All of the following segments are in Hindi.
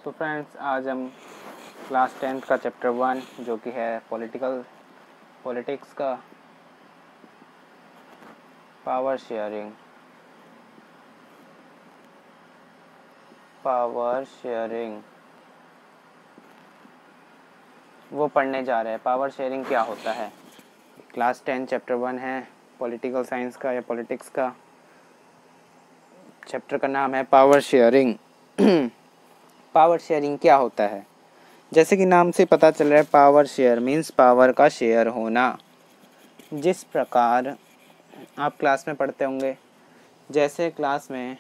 तो फ्रेंड्स, आज हम क्लास 10th का चैप्टर 1 जो कि है पॉलिटिक्स का पावर शेयरिंग वो पढ़ने जा रहे हैं। पावर शेयरिंग क्या होता है। क्लास 10 चैप्टर 1 है पॉलिटिकल साइंस का या पॉलिटिक्स का। चैप्टर का नाम है पावर शेयरिंग। पावर शेयरिंग क्या होता है? जैसे कि नाम से पता चल रहा है, पावर शेयर मीन्स पावर का शेयर होना। जिस प्रकार आप क्लास में पढ़ते होंगे, जैसे क्लास में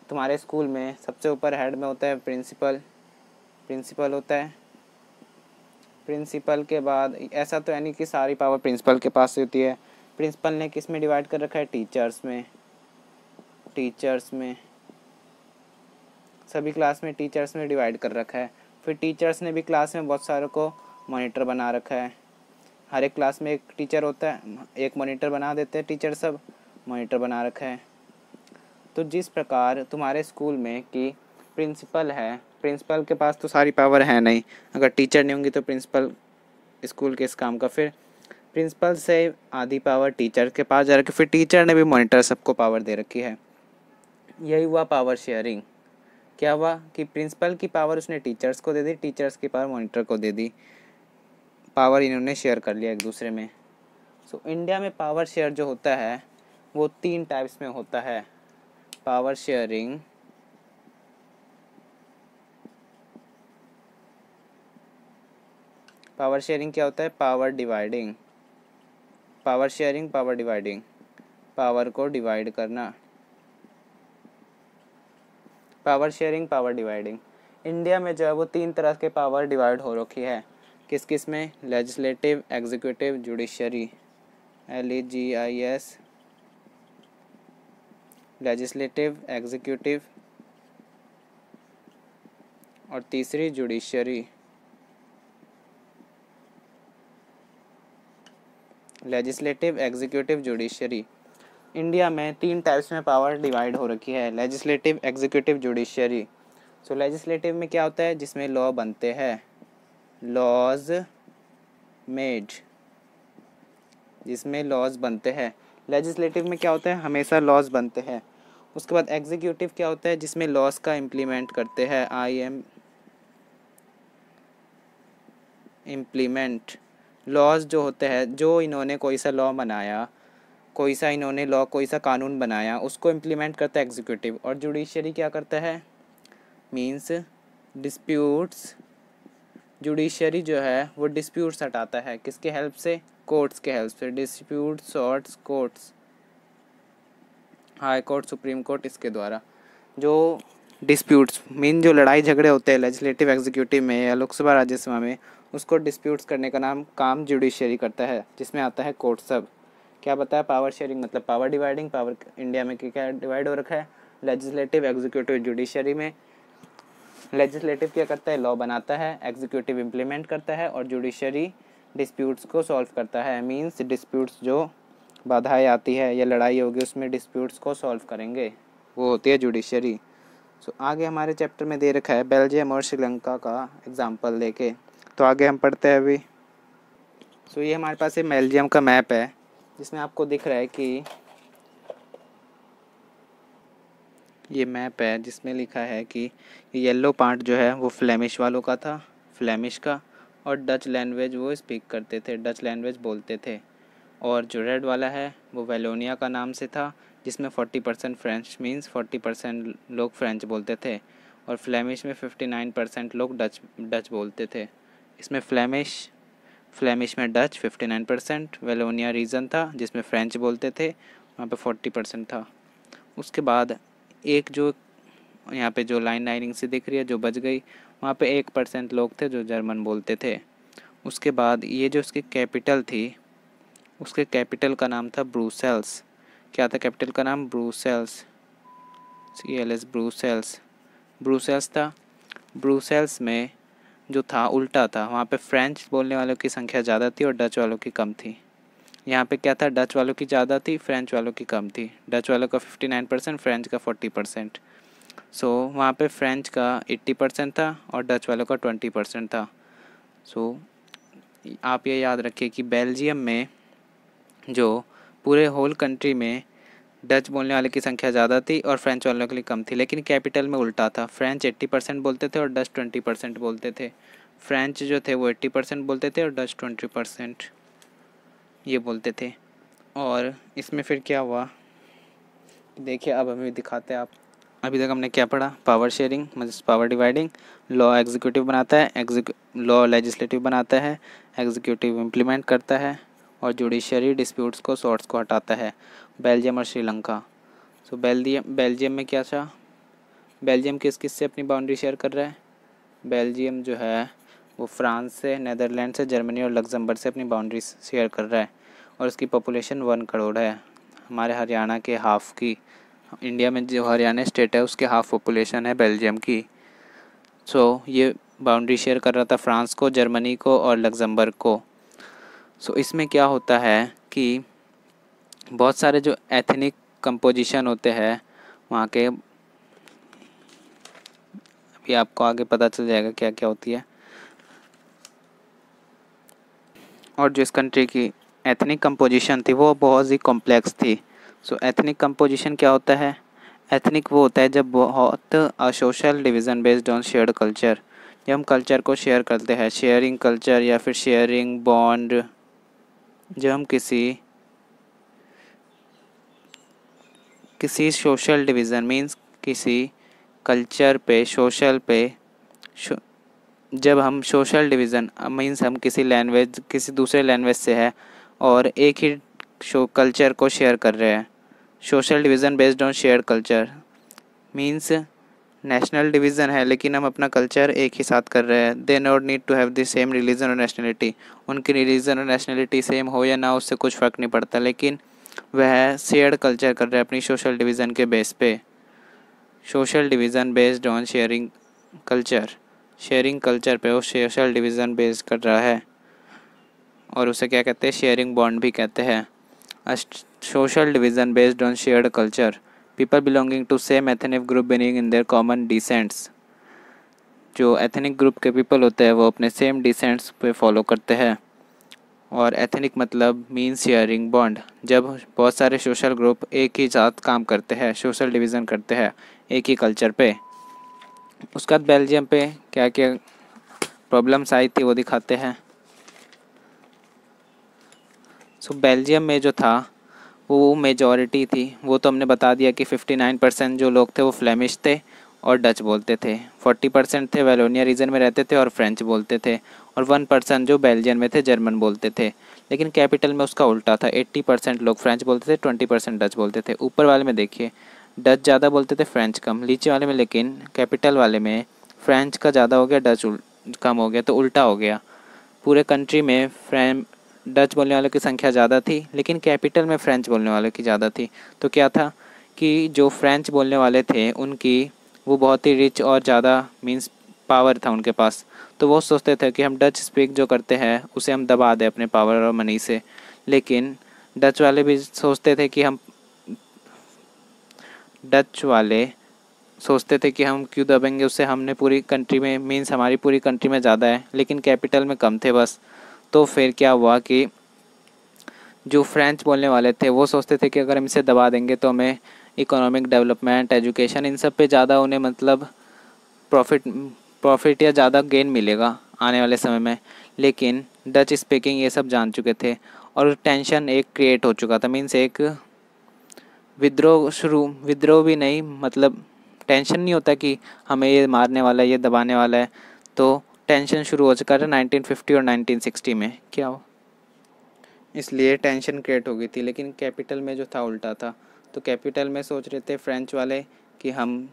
तुम्हारे स्कूल में सबसे ऊपर हेड में होता है प्रिंसिपल होता है। प्रिंसिपल के बाद ऐसा तो यानी कि सारी पावर प्रिंसिपल के पास होती है। प्रिंसिपल ने किस में डिवाइड कर रखा है? टीचर्स में सभी क्लास में टीचर्स में डिवाइड कर रखा है। फिर टीचर्स ने भी क्लास में बहुत सारों को मॉनिटर बना रखा है। हर एक क्लास में एक टीचर होता है, एक मॉनिटर बना देते हैं टीचर, सब मॉनिटर बना रखा है। तो जिस प्रकार तुम्हारे स्कूल में कि प्रिंसिपल है, प्रिंसिपल के पास तो सारी पावर है नहीं। अगर टीचर नहीं होंगी तो प्रिंसिपल स्कूल के इस काम का, फिर प्रिंसिपल से आधी पावर टीचर के पास जा रखी, फिर टीचर ने भी मॉनिटर सबको पावर दे रखी है। यही हुआ पावर शेयरिंग। क्या हुआ कि प्रिंसिपल की पावर उसने टीचर्स को दे दी, टीचर्स की पावर मॉनिटर को दे दी। पावर इन्होंने शेयर कर लिया एक दूसरे में। सो इंडिया में पावर शेयर जो होता है वो 3 टाइप्स में होता है। पावर शेयरिंग क्या होता है? पावर डिवाइडिंग, पावर को डिवाइड करना। Power sharing, power dividing. India में जो है वो 3 तरह के पावर डिवाइड हो रखी है। किस किस में? Legislative, executive, judiciary. LEGIS, legislative, executive और तीसरी judiciary. Legislative, executive, judiciary. India में 3 टाइप्स में पावर डिवाइड हो रखी है, लेजिस्लेटिव, एग्जीक्यूटिव, जुडिशरी। सो लेजिस्लेटिव में क्या होता है? जिसमें लॉ बनते हैं, लॉज मेड, जिसमें लॉज बनते हैं। लेजिस्लेटिव में क्या होता है? हमेशा लॉज बनते हैं। उसके बाद एग्जीक्यूटिव क्या होता है? जिसमें लॉज का इम्प्लीमेंट करते हैं, इम्प्लीमेंट। लॉज जो होते हैं, जो इन्होंने कोई सा लॉ बनाया, कोई सा कानून बनाया, उसको इम्प्लीमेंट करता है एग्जीक्यूटिव। और जुडिशरी क्या करता है? Means disputes. जुडिशरी जो है वो डिस्प्यूट्स हटाता है। किसके हेल्प से? कोर्ट्स के हेल्प से। Dispute sorts courts, high court, supreme court, इसके द्वारा जो डिस्प्यूट्स मीन जो लड़ाई झगड़े होते हैं लेजिस्लेटिव, एग्जीक्यूटिव में या लोकसभा राज्यसभा में, उसको डिस्प्यूट्स करने का काम जुडिशरी करता है, जिसमें आता है कोर्ट सब। क्या बताया? पावर शेयरिंग मतलब पावर डिवाइडिंग। पावर इंडिया में क्या डिवाइड हो रखा है? लेजिस्लेटिव, एग्जीक्यूटिव, जुडिशरी में लेजिस्लेटिव क्या करता है? लॉ बनाता है, एग्जीक्यूटिव इम्प्लीमेंट करता है और जुडिशरी डिस्प्यूट्स को सॉल्व करता है। मीन्स डिस्प्यूट्स जो बाधाएं आती है या लड़ाई होगी उसमें डिस्प्यूट्स को सॉल्व करेंगे, वो होती है जुडिशरी। सो आगे हमारे चैप्टर में दे रखा है बेल्जियम और श्रीलंका का एग्जाम्पल लेके, तो आगे हम पढ़ते हैं अभी। सो ये हमारे पास एक बेल्जियम का मैप है, जिसमें आपको दिख रहा है कि ये मैप है जिसमें लिखा है कि येलो पार्ट जो है वो फ्लेमिश वालों का था, फ्लेमिश का, और डच लैंग्वेज वो स्पीक करते थे, डच लैंग्वेज बोलते थे। और जो रेड वाला है वो वेलोनिया का नाम से था, जिसमें 40% फ्रेंच मीन्स 40% लोग फ्रेंच बोलते थे, और फ्लेमिश में 59% लोग डच बोलते थे। इसमें फ्लेमिश में डच 59%, वेलोनिया रीजन था जिसमें फ्रेंच बोलते थे, वहाँ पे 40% था। उसके बाद एक जो यहाँ पे जो लाइनिंग से दिख रही है जो बच गई, वहाँ पे 1% लोग थे जो जर्मन बोलते थे। उसके बाद ये जो उसकी कैपिटल थी, उसके कैपिटल का नाम था ब्रुसेल्स। क्या था कैपिटल का नाम? ब्रुसेल्स, ब्रुसेल्स था। ब्रुसेल्स में जो था उल्टा था, वहाँ पे फ्रेंच बोलने वालों की संख्या ज़्यादा थी और डच वालों की कम थी। यहाँ पे क्या था? डच वालों की ज़्यादा थी, फ्रेंच वालों की कम थी। डच वालों का 59%, फ्रेंच का 40%। सो वहाँ पे फ्रेंच का 80% था और डच वालों का 20% था। सो आप ये याद रखिए कि बेल्जियम में जो पूरे होल कंट्री में डच बोलने वाले की संख्या ज़्यादा थी और फ्रेंच वालों के लिए कम थी, लेकिन कैपिटल में उल्टा था। फ्रेंच 80% बोलते थे और डच 20% बोलते थे। फ्रेंच जो थे वो 80% बोलते थे और डच 20% ये बोलते थे। और इसमें फिर क्या हुआ देखिए, अब हमें दिखाते हैं। आप अभी तक हमने क्या पढ़ा? पावर शेयरिंग मतलब पावर डिवाइडिंग। लॉ एग्जीक्यूटिव बनाता है, लॉ लेजिस्लेटिव बनाता है, एग्जीक्यूटिव इम्प्लीमेंट करता है और जुडिशरी डिस्प्यूट्स को सॉर्ट्स को हटाता है। बेल्जियम और श्रीलंका। सो बेल्जियम में क्या था? बेल्जियम किस किस से अपनी बाउंड्री शेयर कर रहा है? बेल्जियम जो है वो फ्रांस से, नेदरलैंड से, जर्मनी और लग्जमबर्ग से अपनी बाउंड्री शेयर कर रहा है और उसकी पॉपुलेशन 1 करोड़ है। हमारे हरियाणा के हाफ की, इंडिया में जो हरियाणा स्टेट है उसके हाफ पॉपुलेशन है बेल्जियम की। सो ये बाउंड्री शेयर कर रहा था फ्रांस को, जर्मनी को और लग्जमबर्ग को। सो इसमें क्या होता है कि बहुत सारे जो एथनिक कंपोजिशन होते हैं वहाँ के, अभी आपको आगे पता चल जाएगा क्या क्या होती है। और जो इस कंट्री की एथनिक कंपोजिशन थी वो बहुत ही कॉम्प्लेक्स थी। सो एथनिक कंपोजिशन क्या होता है? एथनिक वो होता है जब बहुत social division based on shared culture, जब हम कल्चर को शेयर करते हैं, शेयरिंग कल्चर या फिर शेयरिंग बॉन्ड, जब हम किसी सोशल डिवीज़न मीन्स किसी कल्चर पे, सोशल पे, जब हम सोशल डिवीज़न मीन्स हम किसी लैंग्वेज, किसी दूसरे लैंग्वेज से है और एक ही कल्चर को शेयर कर रहे हैं। Social division based on share culture means national division है लेकिन हम अपना कल्चर एक ही साथ कर रहे हैं। They not need to have the same religion और नेशनलिटी। उनकी रिलीजन और नेशनलिटी सेम हो या ना हो उससे कुछ फ़र्क नहीं पड़ता, लेकिन वह शेयर्ड कल्चर कर रहे हैं अपनी सोशल डिवीज़न के बेस पे। Social division based on sharing culture, sharing culture पे वो सोशल डिवीज़न बेस्ड कर रहा है और उसे क्या कहते हैं? शेयरिंग बॉन्ड भी कहते हैं। Social division based on shared culture, people belonging to same ethnic group belonging in their common descents. जो एथनिक ग्रुप के पीपल होते हैं वो अपने सेम डिसेंट्स पे फॉलो करते हैं। और एथनिक मतलब मीन शेयरिंग बॉन्ड, जब बहुत सारे सोशल ग्रुप एक ही साथ काम करते हैं, सोशल डिवीज़न करते हैं एक ही कल्चर पे। उसके बाद बेल्जियम पे क्या क्या प्रॉब्लम्स आई थी वो दिखाते हैं। सो बेल्जियम में जो था वो मेजॉरिटी थी, वो तो हमने बता दिया कि 59% जो लोग थे वो फ्लेमिश थे और डच बोलते थे। 40% थे वेलोनिया रीजन में रहते थे और फ्रेंच बोलते थे और 1% जो बेल्जियन में थे जर्मन बोलते थे। लेकिन कैपिटल में उसका उल्टा था, 80% लोग फ्रेंच बोलते थे, 20% डच बोलते थे। ऊपर वाले में देखिए डच ज़्यादा बोलते थे, फ्रेंच कम। नीचे वाले में लेकिन कैपिटल वाले में फ्रेंच का ज़्यादा हो गया, डच कम हो गया, तो उल्टा हो गया। पूरे कंट्री में डच बोलने वालों की संख्या ज़्यादा थी लेकिन कैपिटल में फ्रेंच बोलने वालों की ज़्यादा थी। तो क्या था कि जो फ्रेंच बोलने वाले थे उनकी वो बहुत ही रिच और ज़्यादा मींस पावर था उनके पास, तो वो सोचते थे कि हम डच स्पीक जो करते हैं उसे हम दबा दें अपने पावर और मनी से। लेकिन डच वाले भी सोचते थे कि हम क्यों दबेंगे उससे, हमने पूरी कंट्री में मींस हमारी पूरी कंट्री में ज़्यादा है लेकिन कैपिटल में कम थे बस। तो फिर क्या हुआ कि जो फ्रेंच बोलने वाले थे वो सोचते थे कि अगर हम इसे दबा देंगे तो हमें इकोनॉमिक डेवलपमेंट, एजुकेशन, इन सब पे ज़्यादा उन्हें मतलब प्रॉफिट या ज़्यादा गेन मिलेगा आने वाले समय में। लेकिन डच स्पीकिंग ये सब जान चुके थे और टेंशन एक क्रिएट हो चुका था, मीन्स एक विद्रोह भी नहीं, मतलब टेंशन नहीं होता कि हमें ये मारने वाला है, ये दबाने वाला है, तो टेंशन शुरू हो चुका था 1950 और 1960 में। क्या हो, इसलिए टेंशन क्रिएट हो गई थी। लेकिन कैपिटल में जो था उल्टा था, तो कैपिटल में सोच रहे थे फ्रेंच वाले कि हम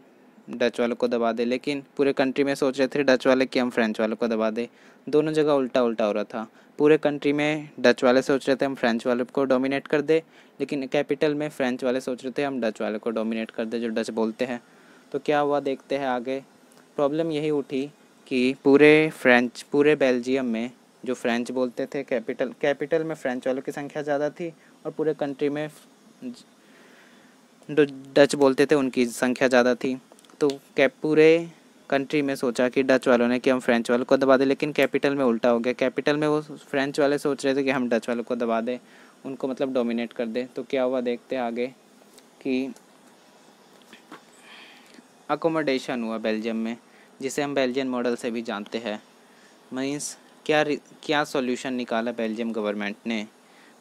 डच वालों को दबा दें, लेकिन पूरे कंट्री में सोच रहे थे डच वाले कि हम फ्रेंच वालों को दबा दें। दोनों जगह उल्टा उल्टा हो रहा था। पूरे कंट्री में डच वाले सोच रहे थे हम फ्रेंच वालों को डोमिनेट कर दे, लेकिन कैपिटल में फ्रेंच वाले सोच रहे थे हम डच वाले को डोमिनेट कर दे जो डच बोलते हैं। तो क्या हुआ देखते हैं आगे। प्रॉब्लम यही उठी कि पूरे बेल्जियम में जो फ्रेंच बोलते थे, कैपिटल में फ्रेंच वालों की संख्या ज़्यादा थी और पूरे कंट्री में जो डच बोलते थे उनकी संख्या ज़्यादा थी। तो पूरे कंट्री में सोचा कि डच वालों ने कि हम फ्रेंच वालों को दबा दें, लेकिन कैपिटल में उल्टा हो गया। कैपिटल में वो फ्रेंच वाले सोच रहे थे कि हम डच वालों को दबा दें, उनको मतलब डोमिनेट कर दें। तो क्या हुआ देखते हैं आगे कि अकोमोडेशन हुआ बेल्जियम में, जिसे हम बेल्जियन मॉडल से भी जानते हैं। मीन्स क्या सॉल्यूशन निकाला बेल्जियम गवर्नमेंट ने।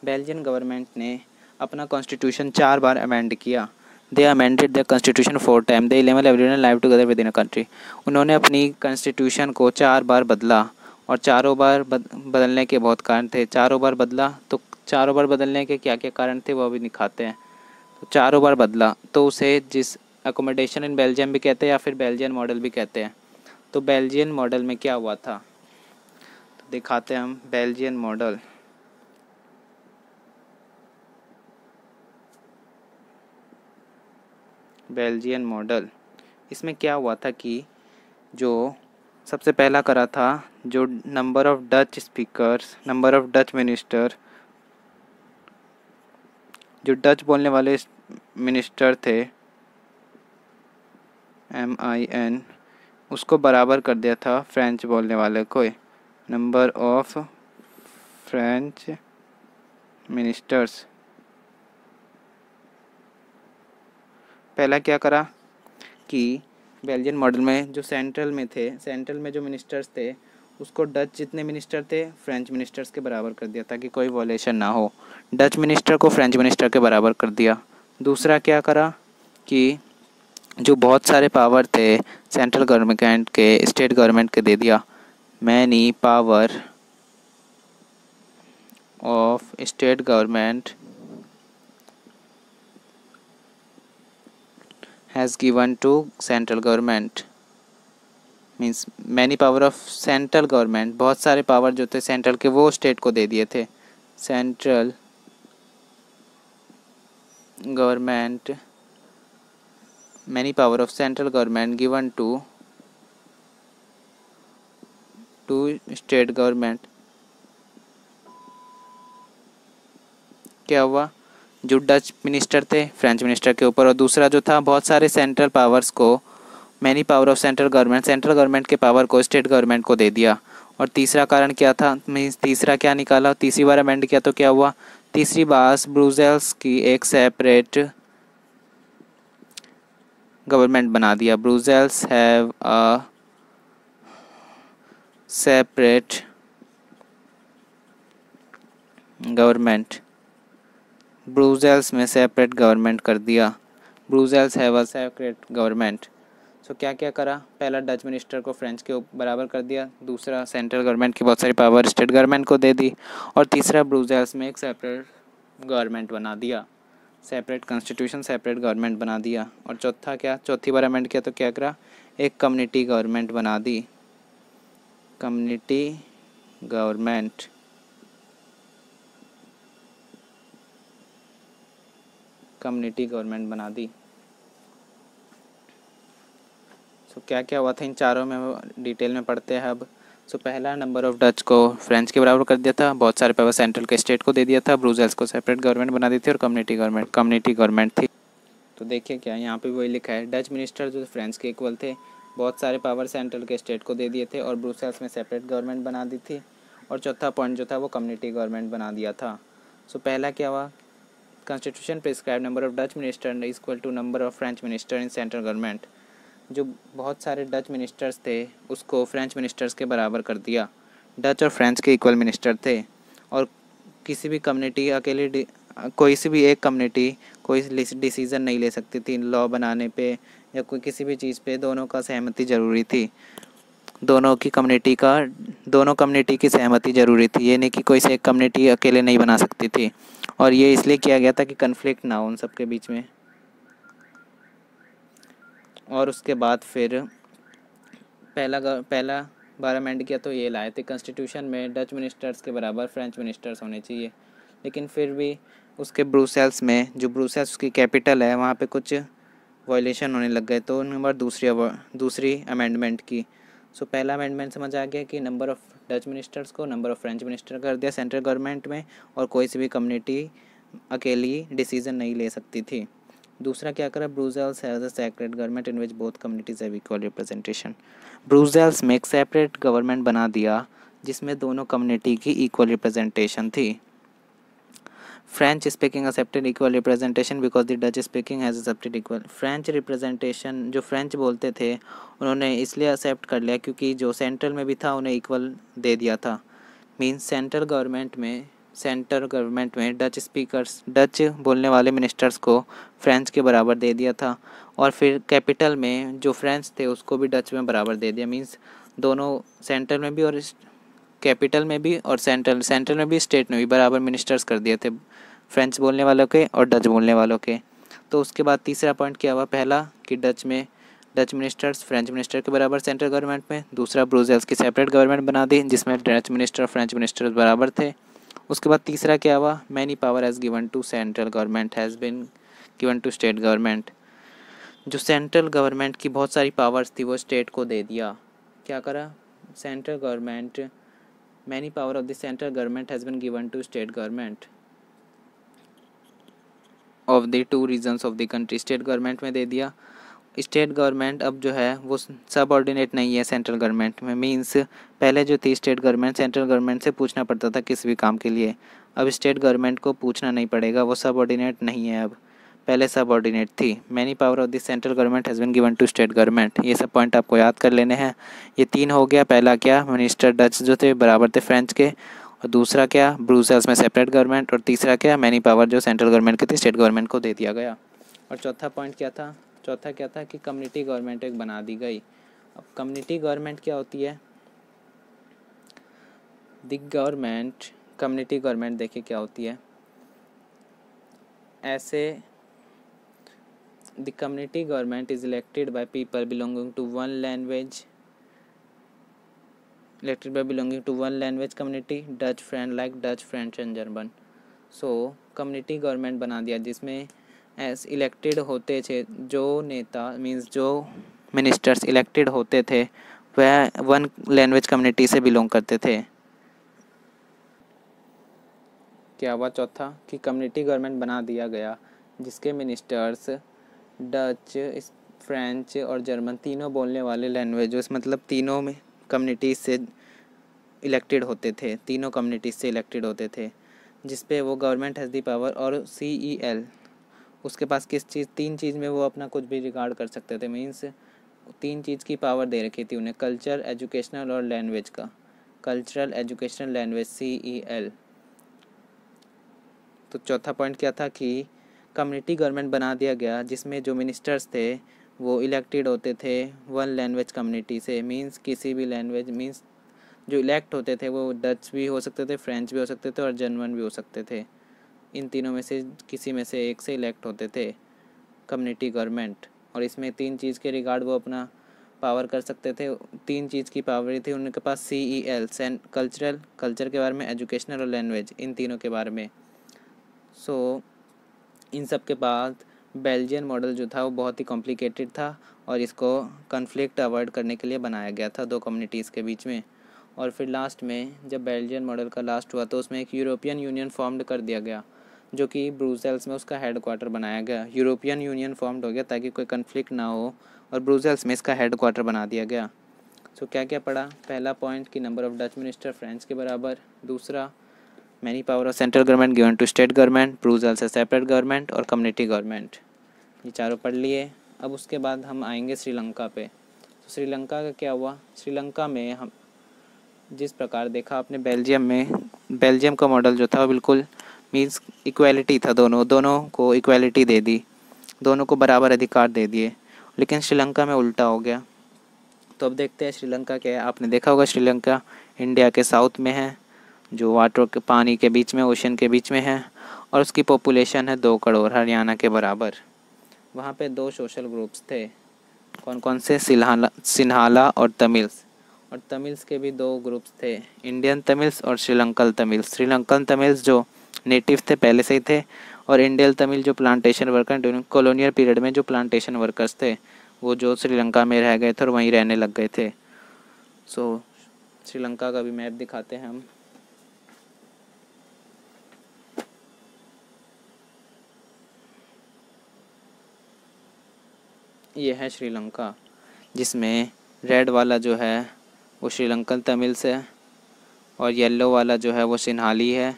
बेल्जियन गवर्नमेंट ने अपना कॉन्स्टिट्यूशन 4 बार अमेंड किया। They amended the constitution 4 time. They enable everyone live together within a country. उन्होंने अपनी कॉन्स्टिट्यूशन को 4 बार बदला, और चारों बार बदलने के बहुत कारण थे। चारों बार बदला, तो चारों बार बदलने के क्या क्या कारण थे वो अभी दिखाते हैं। तो चारों बार बदला तो उसे जिस अकोमोडेशन इन बेल्जियम भी कहते हैं या फिर बेल्जियन मॉडल भी कहते हैं। तो बेल्जियन मॉडल में क्या हुआ था तो दिखाते हैं हम बेल्जियन मॉडल। बेल्जियन मॉडल इसमें क्या हुआ था कि जो सबसे पहला करा था, जो number of Dutch speakers, number of Dutch minister, जो डच बोलने वाले मिनिस्टर थे MIN, उसको बराबर कर दिया था फ्रेंच बोलने वाले को। Number of French ministers. पहला क्या करा कि बेल्जियन मॉडल में जो सेंट्रल में जो मिनिस्टर्स थे, उसको डच जितने मिनिस्टर थे फ्रेंच मिनिस्टर्स के बराबर कर दिया ताकि कोई वॉलेशन ना हो। डच मिनिस्टर को फ्रेंच मिनिस्टर के बराबर कर दिया। दूसरा क्या करा कि जो बहुत सारे पावर थे सेंट्रल गवर्नमेंट के, स्टेट गवर्नमेंट के दे दिया। Many power of state government has given to central government. Means many power of central government, बहुत सारे पावर जो थे सेंट्रल के वो स्टेट को दे दिए थे। Central government, many power of central government given to state government. क्या हुआ, जो डच मिनिस्टर थे फ्रेंच मिनिस्टर के ऊपर, और दूसरा जो था बहुत सारे सेंट्रल पावर्स को, many power of central government के पावर को स्टेट गवर्नमेंट को दे दिया। और तीसरा कारण क्या था, मीन्स तीसरा क्या निकाला, तीसरी बार अमेंड किया तो क्या हुआ, तीसरी बार ब्रुसेल्स की एक सेपरेट गवर्नमेंट बना दिया। Brussels have a separate government. Brussels में सेपरेट गवर्नमेंट कर दिया। Brussels have a separate government. So क्या क्या करा, पहला डच मिनिस्टर को फ्रेंच के बराबर कर दिया, दूसरा सेंट्रल गवर्नमेंट की बहुत सारी पावर स्टेट गवर्नमेंट को दे दी, और तीसरा ब्रुसेल्स में एक सेपरेट गवर्नमेंट बना दिया, सेपरेट कॉन्स्टिट्यूशन सेपरेट गवर्नमेंट बना दिया। और चौथा क्या, चौथी बार अमेंड किया तो क्या करा, एक कम्युनिटी गवर्नमेंट बना दी। कम्युनिटी गवर्नमेंट, कम्युनिटी गवर्नमेंट बना दी। सो क्या क्या हुआ था इन चारों में डिटेल में पढ़ते हैं अब। सो पहला, नंबर ऑफ डच को फ्रेंच के बराबर कर दिया था, बहुत सारे पावर सेंट्रल के स्टेट को दे दिया था, ब्रुसेल्स को सेपरेट गवर्नमेंट बना दी थी, और कम्युनिटी गवर्नमेंट थी। तो देखिए क्या यहाँ पे वही लिखा है, डच मिनिस्टर जो फ्रेंच के इक्वल थे, बहुत सारे पावर सेंट्रल के स्टेट को दे दिए थे, और ब्रुसेल्स में सेपरेट गवर्नमेंट बना दी थी, और चौथा पॉइंट जो था वो कम्युनिटी गवर्नमेंट बना दिया था। सो पहला क्या हुआ, constitution prescribe number of Dutch minister is equal to number of French minister in central government. जो बहुत सारे डच मिनिस्टर्स थे उसको फ्रेंच मिनिस्टर्स के बराबर कर दिया। डच और फ्रेंच के इक्वल मिनिस्टर थे, और किसी भी कम्युनिटी अकेले, कोई सी भी एक कम्युनिटी कोई डिसीज़न नहीं ले सकती थी लॉ बनाने पे या कोई किसी भी चीज़ पे, दोनों का सहमति ज़रूरी थी। दोनों कम्युनिटी की सहमति ज़रूरी थी। ये नहीं कि कोई से एक कम्युनिटी अकेले नहीं बना सकती थी, और ये इसलिए किया गया था कि कन्फ्लिक्ट ना हो उन सबके बीच में। और उसके बाद फिर पहला बार अमेंड किया तो ये लाए थे कॉन्स्टिट्यूशन में डच मिनिस्टर्स के बराबर फ्रेंच मिनिस्टर्स होने चाहिए, लेकिन फिर भी उसके ब्रुसेल्स में, जो ब्रुसेल्स उसकी कैपिटल है, वहाँ पे कुछ वायलेशन होने लग गए, तो नंबर दूसरी अमेंडमेंट की। सो पहला अमेंडमेंट समझ आ गया कि नंबर ऑफ़ डच मिनिस्टर्स को नंबर ऑफ़ फ्रेंच मिनिस्टर कर दिया सेंट्रल गवर्नमेंट में, और कोई सी भी कम्युनिटी अकेली डिसीज़न नहीं ले सकती थी। दूसरा क्या करा, Brussels has a separate government in which both communities have equal representation. Brussels में एक सेपरेट गवर्नमेंट बना दिया जिसमें दोनों कम्युनिटी की इक्वल रिप्रेजेंटेशन थी। French speaking accepted equal representation because the Dutch speaking has accepted equal. French representation जो फ्रेंच बोलते थे उन्होंने इसलिए एक्सेप्ट कर लिया क्योंकि जो सेंट्रल में भी था उन्हें इक्वल दे दिया था। मीन्स सेंट्रल गवर्नमेंट में डच स्पीकर्स, डच बोलने वाले मिनिस्टर्स को फ्रेंच के बराबर दे दिया था, और फिर कैपिटल में जो फ्रेंच थे उसको भी डच में बराबर दे दिया। मीन्स दोनों सेंट्रल में भी और कैपिटल में भी और सेंट्रल में भी स्टेट में भी बराबर मिनिस्टर्स कर दिए थे फ्रेंच बोलने वालों के और डच बोलने वालों के। तो उसके बाद तीसरा पॉइंट क्या हुआ, पहला कि डच मिनिस्टर्स फ्रेंच मिनिस्टर के बराबर सेंट्रल गवर्नमेंट में। दूसरा, ब्रुसेल्स की सेपरेट गवर्नमेंट बना दी जिसमें डच मिनिस्टर और फ्रेंच मिनिस्टर बराबर थे। उसके बाद तीसरा क्या हुआ, many power has given to central government has been given to state government. जो सेंट्रल गवर्नमेंट की बहुत सारी पावर्स थी वो स्टेट को दे दिया। क्या करा, central government, many power of the central government has been given to state government of the two regions of the country. State government में दे दिया। स्टेट गवर्नमेंट अब जो है वो सबऑर्डिनेट नहीं है सेंट्रल गवर्नमेंट में। मींस पहले जो थी स्टेट गवर्नमेंट, सेंट्रल गवर्नमेंट से पूछना पड़ता था किसी भी काम के लिए। अब स्टेट गवर्नमेंट को पूछना नहीं पड़ेगा, वो सबऑर्डिनेट नहीं है अब, पहले सबऑर्डिनेट थी। Many power of the central government has been given to state government. ये सब पॉइंट आपको याद कर लेने हैं। ये तीन हो गया। पहला क्या, मिनिस्टर डच जो थे बराबर थे फ्रेंच के, और दूसरा क्या, ब्रुसेल्स में सेपरेट गवर्नमेंट, और तीसरा क्या, मैनी पावर जो सेंट्रल गवर्नमेंट की थी स्टेट गवर्नमेंट को दे दिया गया। और चौथा पॉइंट क्या था, चौथा क्या था कि कम्युनिटी गवर्नमेंट एक बना दी गई। अब कम्युनिटी गवर्नमेंट क्या होती है, द गवर्नमेंट, कम्युनिटी गवर्नमेंट देखिए क्या होती है। ऐसे the community government is elected by people belonging to one language, elected by belonging to one language community, Dutch friend like Dutch, French and German। So community government बना दिया जिसमें एस इलेक्टेड होते थे जो नेता, मींस जो मिनिस्टर्स इलेक्टेड होते थे वह वन लैंग्वेज कम्युनिटी से बिलोंग करते थे। क्या हुआ, चौथा कि कम्युनिटी गवर्नमेंट बना दिया गया जिसके मिनिस्टर्स डच, फ्रेंच और जर्मन तीनों बोलने वाले लैंग्वेज, मतलब तीनों में कम्युनिटीज से इलेक्टेड होते थे, तीनों कम्युनिटीज से इलेक्टेड होते थे, जिस पे वो गवर्नमेंट हैज़ दी पावर। और CEL उसके पास किस चीज़, तीन चीज़ में वो अपना कुछ भी रिकॉर्ड कर सकते थे। मीन्स तीन चीज़ की पावर दे रखी थी उन्हें, कल्चर, एजुकेशनल और लैंग्वेज का। Cultural, educational, language, CEL। तो चौथा पॉइंट क्या था कि कम्युनिटी गवर्नमेंट बना दिया गया जिसमें जो मिनिस्टर्स थे वो इलेक्टेड होते थे वन लैंग्वेज कम्युनिटी से। मींस किसी भी लैंग्वेज, मींस जो इलेक्ट होते थे वो डच भी हो सकते थे, फ्रेंच भी हो सकते थे और जर्मन भी हो सकते थे। इन तीनों में से किसी में से एक से इलेक्ट होते थे कम्युनिटी गवर्नमेंट। और इसमें तीन चीज़ के रिगार्ड वो अपना पावर कर सकते थे। तीन चीज़ की पावर थी उनके पास, CEL कल्चर के बारे में, एजुकेशनल और लैंग्वेज, इन तीनों के बारे में। सो इन सब के बाद बेल्जियन मॉडल जो था वो बहुत ही कॉम्प्लिकेटेड था और इसको कन्फ्लिक्ट अवॉइड करने के लिए बनाया गया था दो कम्युनिटीज़ के बीच में। और फिर लास्ट में जब बेल्जियन मॉडल का लास्ट हुआ तो उसमें एक यूरोपियन यूनियन फॉर्म्ड कर दिया गया जो कि ब्रुसेल्स में उसका हेड क्वार्टर बनाया गया। यूरोपियन यूनियन फॉर्म्ड हो गया ताकि कोई कन्फ्लिक्ट ना हो और ब्रुसेल्स में इसका हेड क्वार्टर बना दिया गया। सो क्या क्या पढ़ा, पहला पॉइंट कि number of Dutch minister French के बराबर। दूसरा, many power of central government given to state government, Brussels से सेपरेट गवर्नमेंट और कम्युनिटी गवर्नमेंट। ये चारों पढ़ लिए। अब उसके बाद हम आएंगे श्रीलंका पे। तो श्रीलंका का क्या हुआ, श्रीलंका में हम जिस प्रकार देखा आपने बेल्जियम का मॉडल जो था वो बिल्कुल मीन्स इक्वालिटी था, दोनों को इक्वालिटी दे दी, दोनों को बराबर अधिकार दे दिए। लेकिन श्रीलंका में उल्टा हो गया। तो अब देखते हैं श्रीलंका क्या है। आपने देखा होगा श्रीलंका इंडिया के साउथ में है, जो वाटर के पानी के बीच में, ओशन के बीच में है, और उसकी पॉपुलेशन है 2 करोड़, हरियाणा के बराबर। वहाँ पे 2 सोशल ग्रुप्स थे, कौन कौन से, सिन्हाला और तमिल्स। और तमिल्स के भी 2 ग्रुप्स थे, इंडियन तमिल्स और श्रीलंकन तमिल्स। श्रीलंकन तमिल्स जो नेटिव थे पहले से ही थे, और इंडियन तमिल जो plantation worker during colonial period में जो प्लांटेशन वर्कर्स थे वो जो श्रीलंका में रह गए थे और वहीं रहने लग गए थे। सो श्रीलंका का भी मैप दिखाते हैं हम। ये है श्रीलंका, जिसमें रेड वाला जो है वो श्रीलंकन तमिल्स है और येलो वाला जो है वो सिन्हाली है।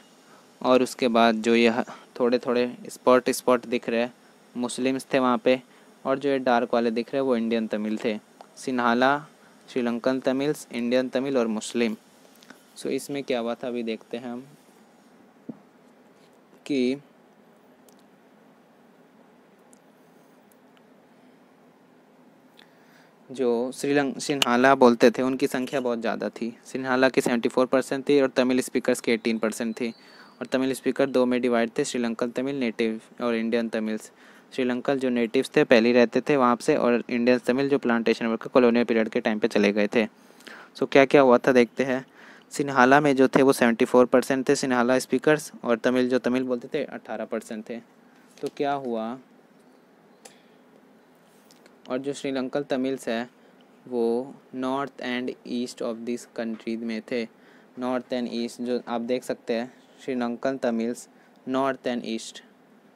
और उसके बाद जो ये थोड़े थोड़े स्पॉट स्पॉट दिख रहे हैं मुस्लिम्स थे वहाँ पे, और जो ये डार्क वाले दिख रहे हैं वो इंडियन तमिल थे। सिन्हाला, श्रीलंकन तमिल्स, इंडियन तमिल और मुस्लिम। सो इसमें क्या हुआ था अभी देखते हैं हम कि जो सिन्हाला बोलते थे उनकी संख्या बहुत ज़्यादा थी। सिन्हाला की 74% थी और तमिल स्पीकर्स की 18% थी। और तमिल स्पीकर दो में डिवाइड थे, श्रीलंकन तमिल नेटिव और इंडियन तमिल्स। श्रीलंकन जो नेटिव्स थे पहले रहते थे वहाँ से, और इंडियन तमिल जो प्लांटेशन वर्कर कॉलोनियल पीरियड के टाइम पे चले गए थे। सो क्या क्या हुआ था देखते हैं। सिन्हाला में जो थे वो 74% थे सिन्हाला स्पीकर्स, और तमिल जो तमिल बोलते थे 18% थे। तो क्या हुआ, और जो श्रीलंकन तमिल्स है वो north and east of this country में थे। नॉर्थ एंड ईस्ट जो आप देख सकते हैं, Sri Lankan Tamils north and east,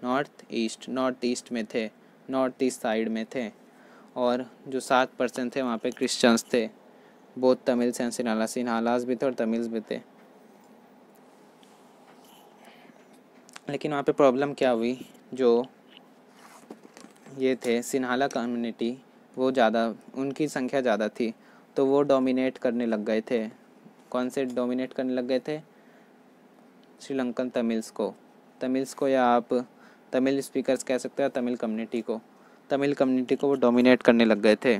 north east में थे, नॉर्थ ईस्ट साइड में थे। और जो 7% थे वहाँ पे क्रिश्चियंस थे। बोथ तमिल्स एंड सिन्हालास भी थे और तमिल्स भी थे। लेकिन वहाँ पे प्रॉब्लम क्या हुई, जो ये थे सिन्हाला कम्युनिटी वो ज़्यादा, उनकी संख्या ज़्यादा थी, तो वो डोमिनेट करने लग गए थे। कौन से डोमिनेट करने लग गए थे? श्रीलंकन तमिल्स को या आप तमिल स्पीकर्स कह सकते हैं, तमिल कम्युनिटी को वो डोमिनेट करने लग गए थे।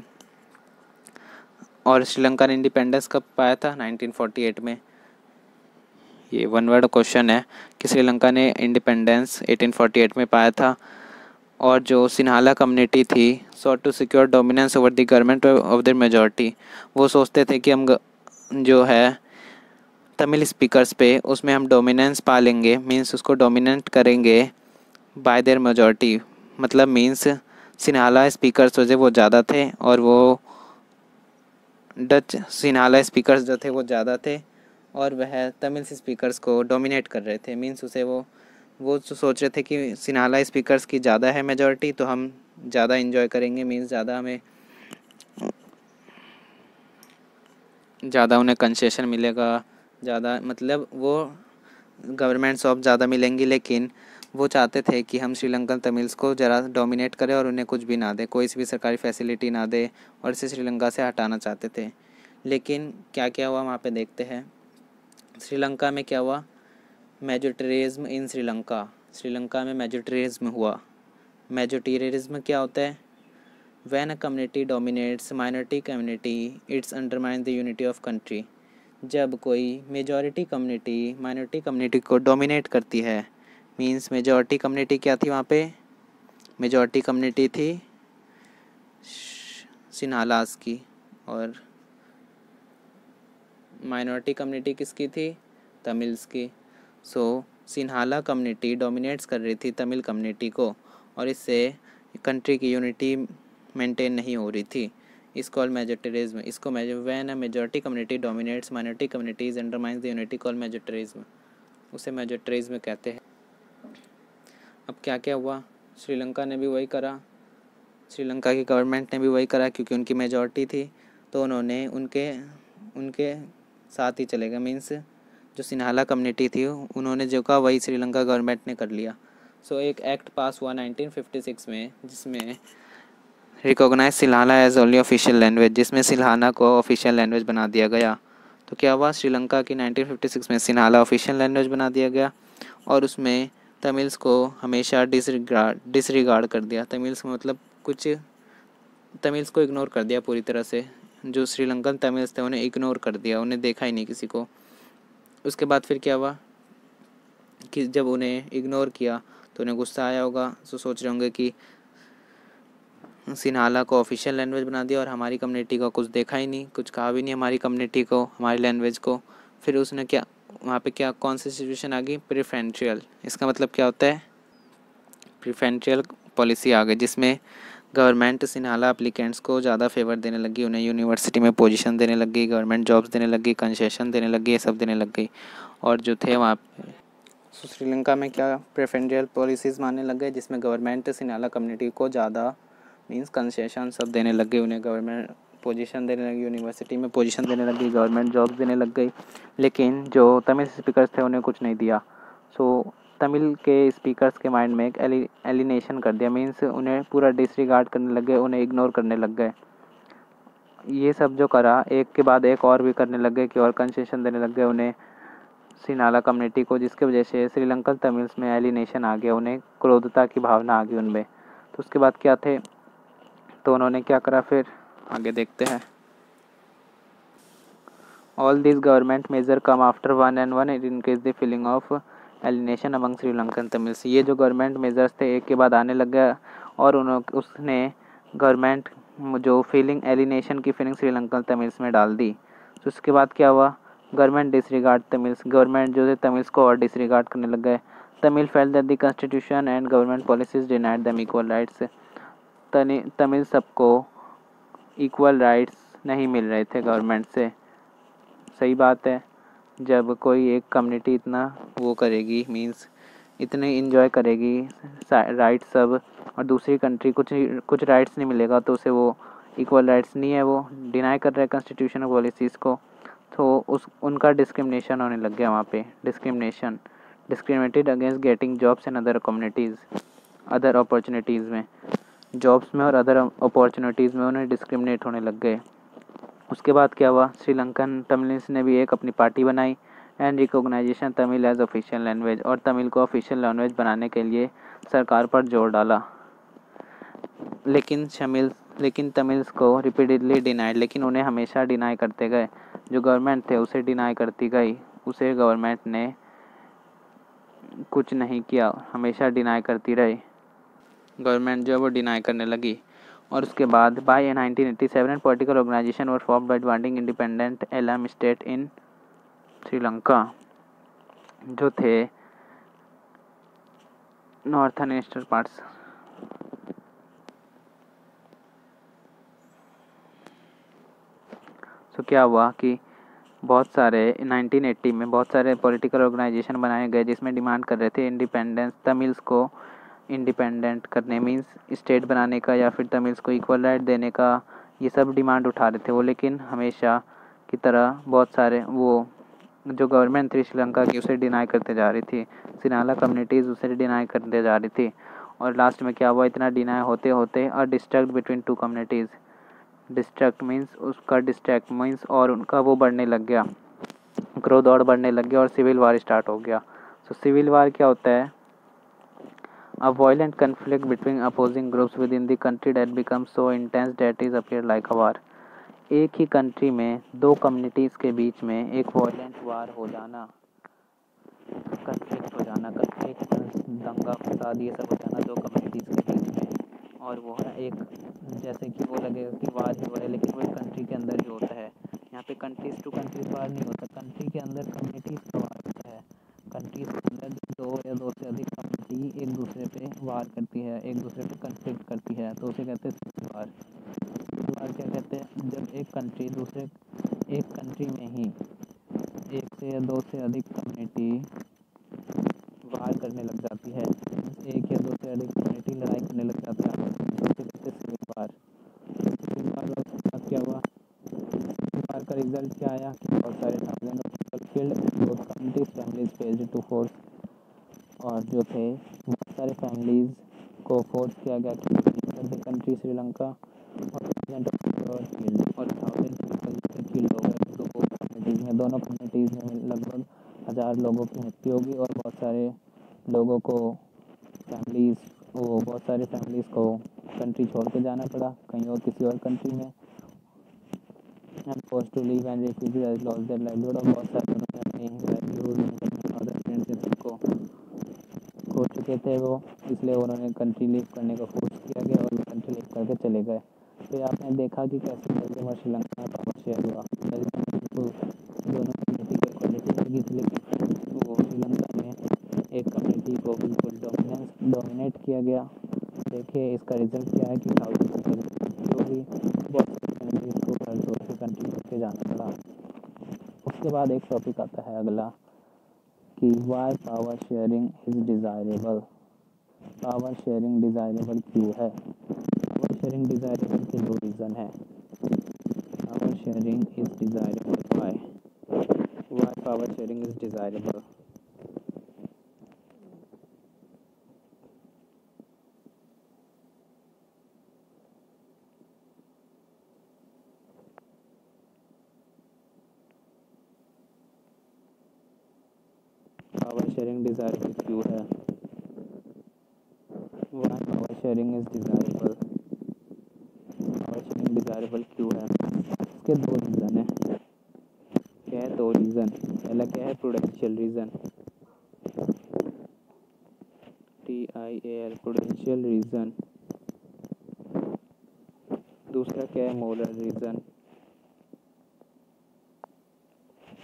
और श्रीलंका ने इंडिपेंडेंस कब पाया था? 1948 में। ये वन वर्ड क्वेश्चन है कि श्रीलंका ने इंडिपेंडेंस 1848 में पाया था। और जो सिन्हाला कम्युनिटी थी sought to secure dominance over the government of their majority, वो सोचते थे कि हम जो है तमिल स्पीकर्स पे उसमें हम डोमिनेंस पा लेंगे, मींस उसको डोमिनेट करेंगे बाय देयर मेजॉरिटी। मतलब मींस सिन्हाला स्पीकर्स जो वो ज़्यादा थे और वो डच सिन्हाला स्पीकर्स जो थे वो ज़्यादा थे, और वह तमिल स्पीकर्स को डोमिनेट कर रहे थे। मींस उसे वो सोच रहे थे कि सिन्हाला स्पीकर्स की ज़्यादा है मेजॉरिटी तो हम ज़्यादा इन्जॉय करेंगे, मींस ज़्यादा उन्हें कंसेशन मिलेगा, ज़्यादा मतलब वो गवर्नमेंट जॉब ज़्यादा मिलेंगी। लेकिन वो चाहते थे कि हम श्रीलंकन तमिल्स को ज़रा डोमिनेट करें और उन्हें कुछ भी ना दे, कोई भी सरकारी फैसिलिटी ना दे, और इसे श्रीलंका से हटाना चाहते थे। लेकिन क्या क्या हुआ वहाँ पे देखते हैं। श्रीलंका में क्या हुआ? मेजोरिटेरिज्म इन श्रीलंका में मेजोरिटेरिज्म हुआ। मेजोरिटेरिज्म क्या होता है? When a community dominates minority community it's undermine the unity of country. जब कोई मेजॉरिटी कम्युनिटी माइनॉरिटी कम्युनिटी को डोमिनेट करती है, मींस मेजॉरिटी कम्युनिटी क्या थी वहाँ पे? मेजॉरिटी कम्युनिटी थी सिन्हालास की, और माइनॉरिटी कम्युनिटी किसकी थी? तमिल्स की। सो सिन्हाला कम्युनिटी डोमिनेट्स कर रही थी तमिल कम्युनिटी को, और इससे कंट्री की यूनिटी मेंटेन नहीं हो रही थी। इस कॉल मेजोरिटेरिज्म, इसको when a majority community dominates minority communities undermines the unity call majoritarianism, उसे मेजोरिटेरिज्म कहते हैं। अब क्या क्या हुआ? श्रीलंका ने भी वही करा, श्रीलंका की गवर्नमेंट ने भी वही करा, क्योंकि उनकी मेजॉरिटी थी तो उन्होंने उनके साथ ही चले गए। मीन्स जो सिन्हाला कम्युनिटी थी उन्होंने जो कहा वही श्रीलंका गवर्नमेंट ने कर लिया। सो एक एक्ट पास हुआ 1956 में, जिसमें recognize Sinhala as only official language, जिसमें सिन्हाला को ऑफिशियल लैंग्वेज बना दिया गया। तो क्या हुआ? श्रीलंका की 1956 में सिन्हाला ऑफिशियल लैंग्वेज बना दिया गया, और उसमें तमिल्स को हमेशा डिसरिगार्ड कर दिया। तमिल्स मतलब कुछ तमिल्स को इग्नोर कर दिया पूरी तरह से। जो श्रीलंकन तमिल्स थे उन्हें इग्नोर कर दिया, उन्हें देखा ही नहीं किसी को। उसके बाद फिर क्या हुआ कि जब उन्हें इग्नोर किया तो उन्हें गुस्सा आया होगा। तो सोच रहे होंगे कि सिन्हाला को ऑफिशियल लैंग्वेज बना दिया और हमारी कम्युनिटी का कुछ देखा ही नहीं, कुछ कहा भी नहीं हमारी कम्युनिटी को, हमारी लैंग्वेज को। फिर उसने क्या वहाँ पे क्या कौन सी सिचुएशन आ गई? प्रेफरेंशियल। इसका मतलब क्या होता है? प्रेफरेंशियल पॉलिसी आ गई, जिसमें गवर्नमेंट सिन्हाला एप्लीकेंट्स को ज़्यादा फेवर देने लगी, उन्हें यूनिवर्सिटी में पोजीशन देने लगी, गवर्नमेंट जॉब्स देने लगी, कंसेशन देने लगी, ये सब देने लग गई। और जो थे वहाँ पे श्रीलंका में क्या प्रेफरेंशियल पॉलिसीज़ मानने लग गए, जिसमें गवर्नमेंट सिन्हाला कम्युनिटी को ज़्यादा मीन्स कंसेशन सब देने लग गए उन्हें, गवर्नमेंट पोजीशन देने लगी, यूनिवर्सिटी में पोजीशन देने लगी, गवर्नमेंट जॉब देने लग गई। लेकिन जो तमिल स्पीकर्स थे उन्हें कुछ नहीं दिया। सो तमिल के स्पीकर्स के माइंड में एक एलिनेशन कर दिया, मीन्स उन्हें पूरा डिसरिगार्ड करने लग गए, उन्हें इग्नोर करने लग गए। ये सब जो करा एक के बाद एक और भी करने लग गए कि और कंसेशन देने लग गए उन्हें, सिनाला कम्युनिटी को, जिसकी वजह से श्रीलंकन तमिल्स में एलिनेशन आ गया, उन्हें क्रोधता की भावना आ गई उनमें। तो उसके बाद क्या थे, तो उन्होंने क्या करा, फिर आगे देखते हैं। All this government major come after one and one it increase the feeling of alienation among Sri Lankan Tamils. ये जो गवर्नमेंट मेजर्स थे एक के बाद आने लग गया और उसने गवर्नमेंट जो फीलिंग एलिनेशन की फीलिंग श्रीलंकन तमिल्स में डाल दी। तो उसके बाद क्या हुआ, गवर्नमेंट डिसरिगार्ड तमिल्स, गवर्नमेंट जो है तमिल्स को और डिसरिगार्ड करने लग गए। Tamil felt that the constitution and government policies denied them equal rights. Tamil सबको इक्वल राइट्स नहीं मिल रहे थे गवर्नमेंट से। सही बात है, जब कोई एक कम्युनिटी इतना वो करेगी, मींस इतने इन्जॉय करेगी राइट्स सब, और दूसरी कंट्री कुछ राइट्स नहीं मिलेगा, तो उसे वो इक्वल राइट्स नहीं है, वो डिनाई कर रहा है कॉन्स्टिट्यूशन और पॉलिसीज़ को। तो उनका डिस्क्रिमिनेशन होने लग गया वहाँ पे। Discriminated against getting jobs in other communities, other opportunities में, जॉब्स में और अदर अपॉर्चुनिटीज़ में उन्हें डिस्क्रिमिनेट होने लग गए। उसके बाद क्या हुआ, श्रीलंकन तमिल्स ने भी एक अपनी पार्टी बनाई and recognization Tamil as official language, और तमिल को ऑफिशियल लैंग्वेज बनाने के लिए सरकार पर जोर डाला। लेकिन तमिल्स को रिपीटेडली डिनाइड, लेकिन उन्हें हमेशा डिनाई करते गए। जो गवर्नमेंट थे उसे डिनाई करती गई, उसे गवर्नमेंट ने कुछ नहीं किया, हमेशा डिनाई करती रही, गवर्नमेंट जो है वो डिनाई करने लगी। और उसके बाद by 1987 political organization were formed by demanding independent Eelam state in Sri Lanka, जो थे नॉर्थर्न ईस्टर्न पार्ट्स। तो क्या हुआ कि बहुत सारे 1980 में बहुत सारे पॉलिटिकल ऑर्गेनाइजेशन बनाए गए जिसमें डिमांड कर रहे थे इंडिपेंडेंस, तमिल्स को इंडिपेंडेंट करने, मीन्स स्टेट बनाने का या फिर तमिल्स को इक्वल राइट देने का, ये सब डिमांड उठा रहे थे वो। लेकिन हमेशा की तरह बहुत सारे वो जो गवर्नमेंट थी श्रीलंका की उसे डिनाई करते जा रही थी, सिनाला कम्युनिटीज़ उसे डिनाई करते जा रही थी। और लास्ट में क्या हुआ, इतना डिनाई होते होते और distract between two communities, distract means और उनका वो बढ़ने लग गया, क्रोध और बढ़ने लग गया और सिविल वार स्टार्ट हो गया। सो सिविल वार क्या होता है, a violent conflict between opposing groups within the country that becomes so intense that it appears like a war। एक ही कंट्री में दो कम्युनिटीज़ के बीच में एक वायलेंट वार हो जाना, कन्फ्लिक्ट हो जाना, दंगा फसाद ये सब हो जाना दो कम्युनिटीज़ के बीच में, और वो है एक, जैसे कि वो लगेगा कि वार ही वार है, लेकिन वो एक कंट्री के अंदर ही होता है। यहाँ पे कंट्रीज़ टू कंट्रीज़ वार नहीं होता, कंट्री के अंदर कम्युनिटीज़ का वार होता है। कंट्रीज के अंदर दो या दो से अधिक कम्युनिटी एक दूसरे पे वार करती है, एक दूसरे पे कन्फ्लिक्ट करती है, तो उसे कहते हैं सिविल वार। सिविल वार क्या कहते हैं, जब एक कंट्री में ही एक से या दो से अधिक कम्युनिटी वार करने लग जाती है, एक या दो से अधिक कम्युनिटी लड़ाई करने लग जाती है, तो उसे कहते हैं सिविल वार। सिविल वार का क्या हुआ, सिविल वार का रिजल्ट क्या आया कि बहुत सारे thousand of people killed, both communities families faced to force, और जो थे बहुत सारे फैमिलीज़ को फोर्स किया गया कि कंट्री श्रीलंका, और थाउजेंड ऑफ पीपल और किल्ड, और थाउजेंड पीपल किल्ड हो गए। तो बोथ कम्युनिटीज़ में, दोनों कम्युनिटीज़ में लगभग 1000 लोगों की मृत्यु होगी, और बहुत सारे लोगों को बहुत सारे फैमिलीज़ को कंट्री छोड़ के जाना पड़ा कहीं और किसी और कंट्री में, and force to leave and refugees lost their livelihood, और बहुत सारे उन्होंने अपनी लाइवलीहुड अदर फ्रेंड्स सबको खो चुके थे वो, इसलिए उन्होंने कंट्री लीव करने का फोर्स किया गया और वो कंट्री लीव करके चले गए। तो आपने देखा कि कैसे बेल्जियम और श्रीलंका में पावर शेयर हुआ। बेल्जियम को दोनों कम्युनिटी को इक्वलिटी लगी थी, लेकिन वो श्रीलंका में एक कम्युनिटी को बिल्कुल डोमिनेट किया गया। देखिए इसका रिजल्ट क्या है कि थाउजेंड पीपल होगी, बहुत सारी कम्युनिटीज़ को घर छोड़ के कंट्री छोड़ के जाना पड़ा। उसके बाद एक टॉपिक आता है अगला कि why power sharing is desirable. Power sharing desirable क्यों है? पावर शेयरिंग डिज़ायरेबल के दो रीज़न है। Power sharing is desirable. Why power sharing is desirable? Power sharing desirable क्यों है? Why power sharing is desirable? Power sharing desirable क्यों है? इसके दो रीज़न है। क्या है दो रीज़न? पहला क्या है? Prudential reason, TIAL prudential reason. दूसरा क्या है? Moral reason.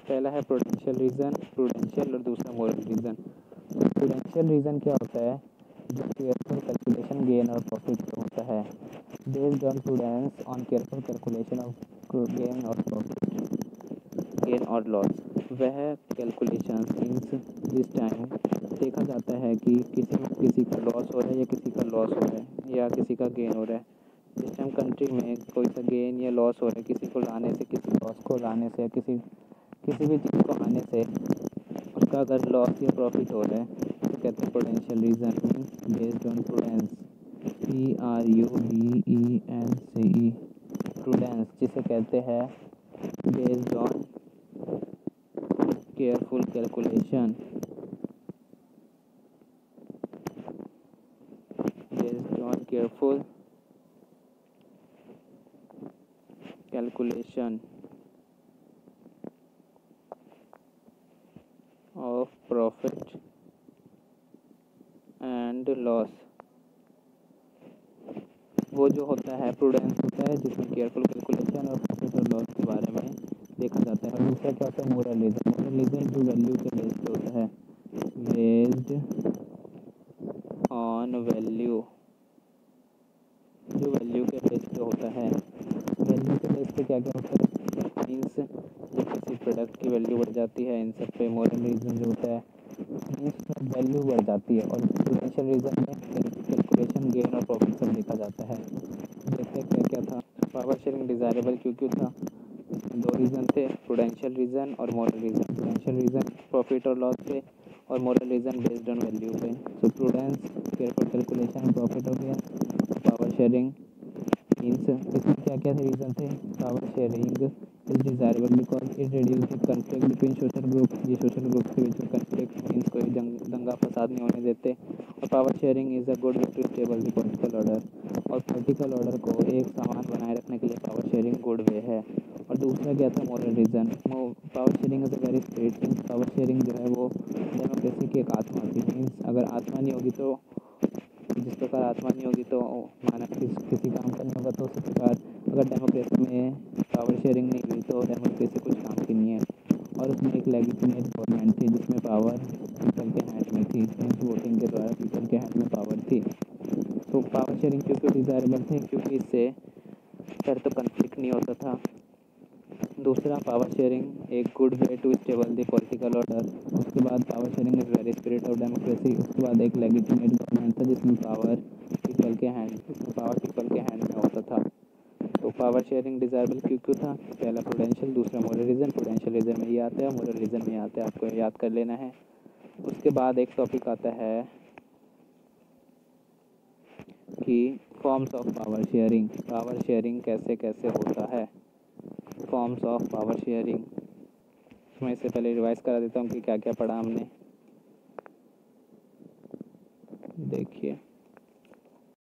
पहला है प्रूडेंशियल रीज़न, प्रूडेंशियल, और दूसरा मोरल रीज़न। प्रूडेंशियल रीज़न क्या होता है? जो केयरफुल कैलकुलेशन गेन और प्रॉफिट होता है, based on prudence on careful calculation of gain और प्रॉफिट, गेन और लॉस। वह कैलकुलेशन मीन्स जिस टाइम देखा जाता है कि किसी का लॉस हो रहा है या किसी का लॉस हो रहा है या किसी का गेन हो रहा है, जिस टाइम कंट्री में कोई सा गेन या लॉस हो रहा है, किसी को लाने से, किसी लॉस को लाने से, किसी भी चीज़ को आने से उसका अगर लॉस या प्रॉफिट हो रहा है तो कहते हैं prudential reason means based on prudence, PRUDENCE, prudence, जिसे कहते हैं based on careful calculation, based on careful calculation of profit and loss. वो जो होता है प्रूडेंस होता है जिसमें केयरफुल कैलकुलेशन और प्रॉफिट और लॉस के बारे में देखा जाता है। और दूसरा क्या होता है? Moral reason. मोरल रीज़न जो वैल्यू के बेस पे होता है, बेस्ड ऑन वैल्यू, जो वैल्यू के बेस पे होता है। वैल्यू के बेस पे क्या क्या होता है? मीन्स जब किसी प्रोडक्ट की वैल्यू बढ़ जाती है, इन सब पे मोरल रीज़न जो होता है मीन्स वैल्यू बढ़ जाती है। और प्रूडेंशियल रीज़न में कैलकुलेशन गेन और प्रॉफिट सब देखा जाता है। जैसे क्या क्या था? पावर शेयरिंग डिज़ायरेबल क्यों था? दो रीज़न थे, प्रूडेंशियल रीज़न और moral reason. Prudential reason profit और लॉस पे, और moral reason based on value पे। सो प्रूडेंस, केयरफुल कैलकुलेशन, प्रॉफिट हो गया। पावर शेयरिंग मीन्स इसमें क्या क्या रीज़न थे? Power sharing is desirable because it reduce the conflict between social group. ये सोशल ग्रुप के बीच में कन्फ्लिक्ट मीन्स कोई दंगा फसाद नहीं होने देते। और power sharing is a good way to stable the political order. और पॉलिटिकल ऑर्डर को एक समान बनाए रखने के लिए पावर शेयरिंग गुड वे है। और दूसरा क्या था? Moral reason. Power sharing is a very straight means power sharing जो है वो डेमोक्रेसी की एक आत्मा थी। मीन्स अगर आत्मा नहीं होगी तो, जिस प्रकार आत्मा नहीं होगी तो मानव किसी काम का नहीं होगा, तो उसी प्रकार अगर डेमोक्रेसी में पावर शेयरिंग नहीं हुई तो डेमोक्रेसी कुछ काम की नहीं है। और उसमें एक लेजिटिमेट गवर्नमेंट थी जिसमें पावर पीपल के हैंड में थी, मीन्स वोटिंग के द्वारा पीपल के हैंड में पावर थी। तो पावर शेयरिंग क्योंकि डिज़ायरेबल थे? क्योंकि इससे फिर तो कन्फ्लिक्ट नहीं होता था। दूसरा, पावर शेयरिंग एक good way to stable the political order. उसके बाद power sharing is very spirit of democracy. उसके बाद एक लेजिटिमेट गवर्नमेंट था जिसमें पावर पीपल के हैंड में होता था। तो पावर शेयरिंग डिज़ायरेबल क्यों था? पहला प्रूडेंशियल, दूसरा मोरल रीज़न। प्रूडेंशियल रीज़न में ये आता है, मोरल रीज़न में ये आता है, आपको याद कर लेना है। उसके बाद एक टॉपिक आता है कि forms of power sharing. Power sharing कैसे कैसे होता है? Forms of power sharing. मैं इससे पहले रिवाइज करा देता हूँ कि क्या क्या पढ़ा हमने। देखिए,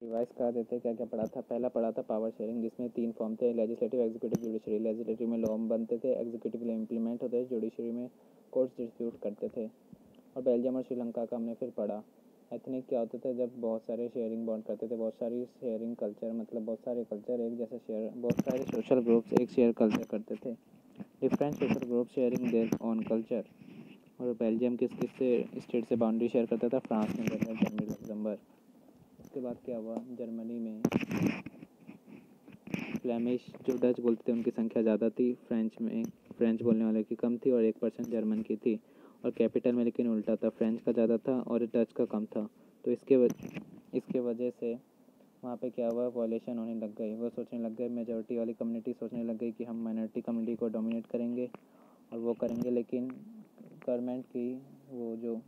रिवाइज करा देते हैं क्या क्या पढ़ा था। पहला पढ़ा था पावर शेयरिंग, जिसमें तीन फॉर्म थे, लेजिस्लेटिव, एग्जीक्यूटिव, जुडिशरी। लेजिस्लेटिव में लॉ बनते थे, एग्जीक्यूटिव में इम्प्लीमेंट होते थे, जुडिशरी में कोर्ट्स डिस्ट्रीब्यूट करते थे। और बेल्जियम और श्रीलंका का हमने फिर पढ़ा। एथनिक क्या होता था? जब बहुत सारे शेयरिंग बॉन्ड करते थे, बहुत सारी शेयरिंग कल्चर, मतलब बहुत सारे कल्चर एक जैसे शेयर, बहुत सारे सोशल ग्रुप्स एक शेयर कल्चर करते थे। Different social group sharing their own culture. और बेल्जियम किस स्टेट से बाउंड्री शेयर करता था? France, Netherlands, Germany, Luxembourg. उसके बाद क्या हुआ? जर्मनी में फ्लेमिश जो डच बोलते थे उनकी संख्या ज़्यादा थी, फ्रेंच बोलने वाले की कम थी और 1% जर्मन की थी। और कैपिटल में लेकिन उल्टा था, फ्रेंच का ज़्यादा था और डच का कम था। तो इसके वजह से वहाँ पे क्या हुआ, वॉयलेशन होने लग गई। वो सोचने लग गए, मेजॉरिटी वाली कम्युनिटी सोचने लग गई कि हम माइनॉरिटी कम्युनिटी को डोमिनेट करेंगे और वो करेंगे। लेकिन गवर्नमेंट की वो जो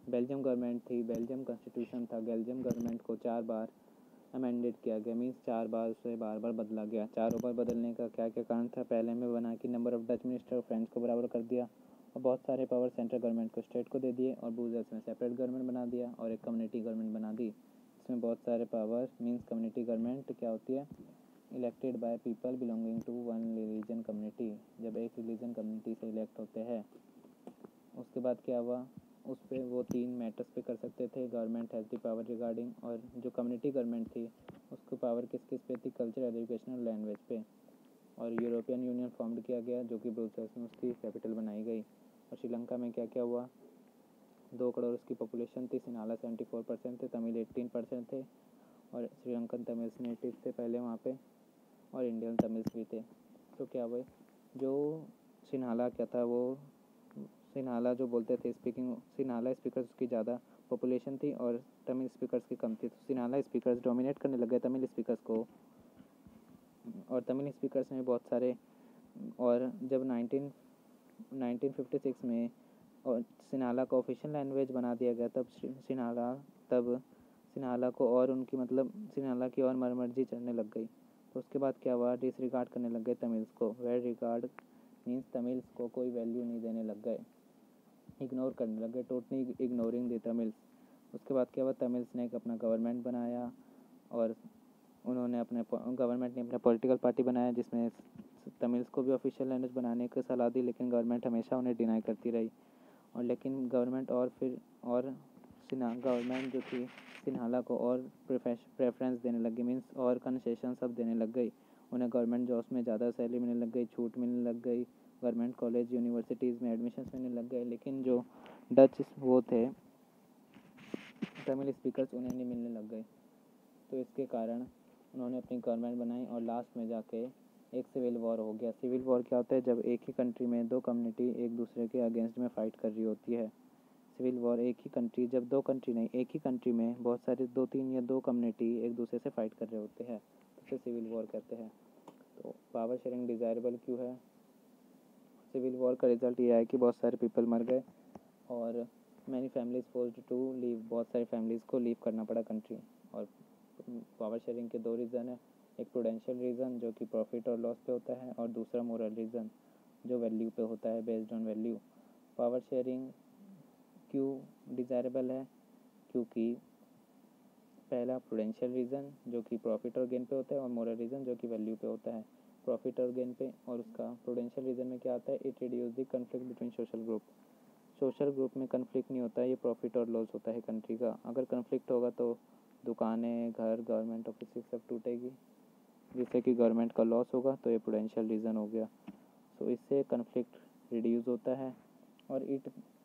बेल्जियम गवर्नमेंट थी, बेल्जियम कॉन्स्टिट्यूशन था, बेल्जियम गवर्नमेंट को 4 बार अमेंडेड किया गया, मीन्स 4 बार उसे बार बार बदला गया। 4 बार बदलने का क्या क्या कारण था? पहले में बना कि number of Dutch minister French को बराबर कर दिया और बहुत सारे पावर सेंट्रल गवर्नमेंट को स्टेट को दे दिए और ब्रुसेल्स में सेपरेट गवर्नमेंट बना दिया और एक कम्युनिटी गवर्नमेंट बना दी। इसमें बहुत सारे पावर, मीन्स कम्युनिटी गवर्नमेंट क्या होती है? Elected by people belonging to one religion community. जब एक रिलीजन कम्युनिटी से इलेक्ट होते हैं, उसके बाद क्या हुआ, उस पर वो 3 मैटर्स पे कर सकते थे। Government has the power regarding, और जो कम्युनिटी गवर्नमेंट थी उसको पावर किस किस पे थी? कल्चर, एजुकेशन और लैंग्वेज पे। और यूरोपियन यूनियन फॉर्म किया गया जो कि ब्रुसेल्स में उसकी कैपिटल बनाई गई। और श्रीलंका में क्या क्या हुआ? 2 करोड़ उसकी पॉपुलेशन थी। सिन्हाला 74% थे, तमिल 18% थे और श्रीलंकन तमिल्स नेटिव थे पहले वहाँ पे, और इंडियन तमिल्स भी थे। तो क्या हुआ, जो सिन्हाला क्या था, वो सिन्हाला जो बोलते थे स्पीकिंग, सिन्हाला स्पीकर्स की ज़्यादा पॉपुलेशन थी और तमिल स्पीकर्स की कम थी। तो सिन्हाला स्पीकर्स डोमिनेट करने लगे तमिल स्पीकर्स को, और तमिल स्पीकर्स में बहुत सारे। और जब 1956 में और सिन्हाला को ऑफिशियल लैंग्वेज बना दिया गया, तब सिन्हाला को और उनकी मतलब सिन्हाला की और मर्जी चढ़ने लग गई। तो उसके बाद क्या हुआ, डिसरिगार्ड करने लग गए तमिल्स को। वेल रिगार्ड मीन्स तमिल्स को कोई वैल्यू नहीं देने लग गए, इग्नोर करने लग गए, टोटली इग्नोरिंग द तमिल्स। उसके बाद क्या हुआ, तमिल्स ने एक अपना गवर्नमेंट बनाया और उन्होंने अपने गवर्नमेंट ने अपना पॉलिटिकल पार्टी बनाया जिसमें तमिल्स को भी ऑफिशियल लैंग्वेज बनाने की सलाह दी, लेकिन गवर्नमेंट हमेशा उन्हें डिनाई करती रही। और लेकिन गवर्नमेंट गवर्नमेंट जो थी सिन्हाला को और प्रेफरेंस देने लग गई, मीन्स और कंसेशन सब देने लग गई। उन्हें गवर्नमेंट जॉब्स में ज़्यादा सैलरी मिलने लग गई, छूट मिलने लग गई, गवर्नमेंट कॉलेज यूनिवर्सिटीज़ में एडमिशन मिलने लग गए। लेकिन जो डच वो थे तमिल स्पीकर्स, उन्हें नहीं मिलने लग गए। तो इसके कारण उन्होंने अपनी गवर्नमेंट बनाई और लास्ट में जाके एक सिविल वॉर हो गया। सिविल वॉर क्या होता है? जब एक ही कंट्री में 2 कम्युनिटी एक दूसरे के अगेंस्ट में फ़ाइट कर रही होती है। सिविल वॉर एक ही कंट्री, जब 2 कंट्री नहीं, एक ही कंट्री में बहुत सारे 2-3 या 2 कम्युनिटी एक दूसरे से फ़ाइट कर रहे होते हैं, तो उसे सिविल वॉर कहते हैं। तो पावर शेयरिंग डिज़ायरेबल क्यों है? सिविल वॉर का रिजल्ट ये है कि बहुत सारे पीपल मर गए और many families forced to leave, बहुत सारी फैमिलीज़ को लीव करना पड़ा कंट्री। और पावर शेयरिंग के 2 रीज़न है, एक प्रूडेंशियल रीज़न जो कि प्रॉफिट और लॉस पे होता है, और दूसरा मोरल रीज़न जो वैल्यू पे होता है, based on value. Power sharing क्यों डिज़ायरेबल है? क्योंकि पहला प्रूडेंशियल रीज़न जो कि प्रॉफिट और गेन पे होता है, और मोरल रीज़न जो कि वैल्यू पे होता है, प्रॉफिट और गेन पे। और उसका प्रूडेंशियल रीज़न में क्या आता है? It reduce the conflict between social group. Social group में कन्फ्लिक्ट नहीं होता है, ये प्रॉफिट और लॉस होता है कंट्री का। अगर कन्फ्लिक्ट होगा तो दुकानें, घर, गवर्नमेंट ऑफिस सब टूटेगी, जिससे कि गवर्नमेंट का लॉस होगा। तो ये प्रूडेंशियल रीज़न हो गया। सो इससे कन्फ्लिक्ट रिड्यूस होता है। और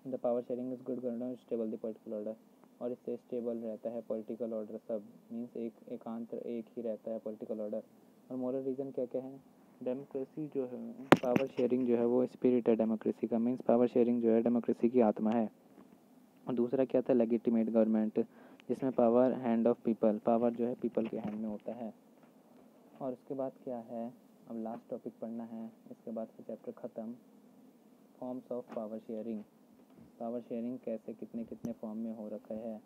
the power sharing is good governance stable the political order, और इससे स्टेबल रहता है पॉलिटिकल ऑर्डर। सब मीन्स एकांत एक ही रहता है पॉलिटिकल ऑर्डर। और मोरल रीज़न क्या क्या है? डेमोक्रेसी जो है, पावर शेयरिंग जो है वो स्पिरिट है डेमोक्रेसी का, मीन्स पावर शेयरिंग जो है डेमोक्रेसी की आत्मा है। और दूसरा क्या था? लेजिटिमेट गवर्नमेंट, जिसमें power hand of people, power जो है पीपल के हैंड में होता है। और उसके बाद क्या है, अब लास्ट टॉपिक पढ़ना है, इसके बाद फिर चैप्टर ख़त्म। Forms of power sharing, power sharing कैसे कितने कितने फॉर्म में हो रखा है।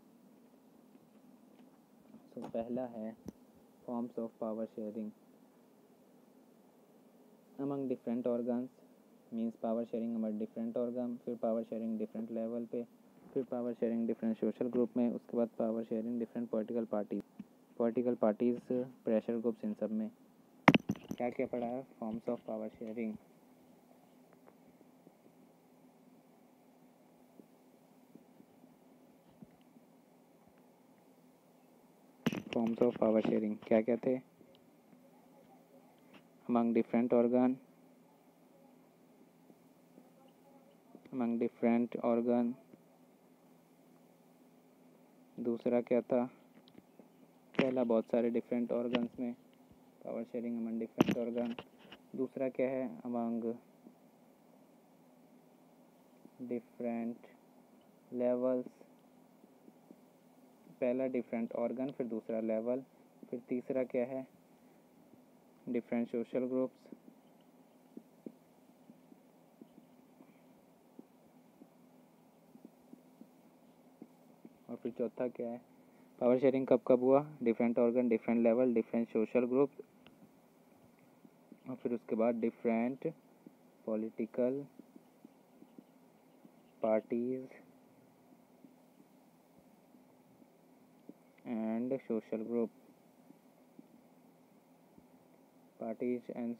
तो पहला है forms of power sharing among different organs, means power sharing among different organ, फिर पावर शेयरिंग डिफरेंट लेवल पे, फिर power sharing different social group में, उसके बाद power sharing different political parties pressure groups, इन सब में क्या क्या पढ़ा है? Forms of power sharing. Forms of power sharing क्या क्या थे? अमंग डिफरेंट ऑर्गन, दूसरा क्या था? पहला बहुत सारे डिफरेंट ऑर्गन्स में power sharing among different organ. दूसरा क्या है? अमंग डिफरेंट लेवल्स, पहला डिफरेंट ऑर्गन, फिर दूसरा लेवल, फिर तीसरा क्या है डिफरेंट सोशल ग्रुप्स, और फिर चौथा क्या है पावर शेयरिंग कब कब हुआ, different organ, different level, different social groups, और फिर उसके बाद different political parties and social group, parties and